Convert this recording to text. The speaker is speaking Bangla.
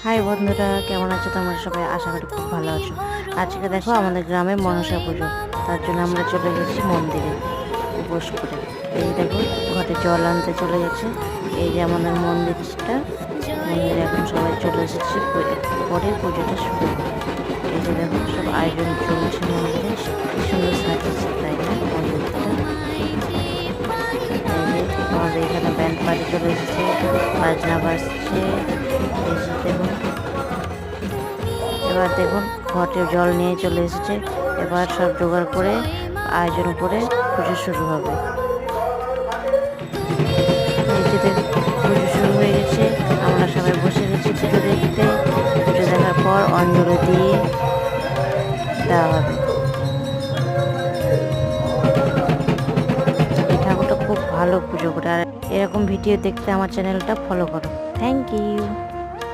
হাই বন্ধুরা, কেমন আছো তোমরা সবাই? আশা করি খুব ভালো আছো। আজকে দেখো আমাদের গ্রামে মনসা পুজো, তার জন্য আমরা চলে গেছি মন্দিরে উপোস করে। এই দেখো ঘটে জল আনতে চলে গেছে। এই যে আমাদের মন্দিরটা, মন্দিরে এখন সবাই চলে এসেছে, পরে পুজোটা শুরু হবে। এই যে দেখো সব আয়োজন চলছে মন্দিরে, কি সুন্দর সাজিয়েছে তাই না মন্দিরটা। এই যে আমাদের এখানে ব্যান্ড পার্টি চলে এসেছে, বাজনা বাজছে। এই যে দেখুন, এবার দেখুন ঘটে জল নিয়ে চলে এসেছে। এবার সব জোগাড় করে আয়োজন করে পুজো শুরু হবে। এই যে দেখুন পুজো শুরু হয়ে গেছে, আমরা সবাই বসে গেছি পুজো দেখতে। পুজো দেখার পর অঞ্জলি দিয়ে দেওয়া হবে। এই ঠাকুরটা খুব ভালো পুজো করে, আর এরকম ভিডিও দেখতে আমার চ্যানেলটা ফলো করো। Thank you.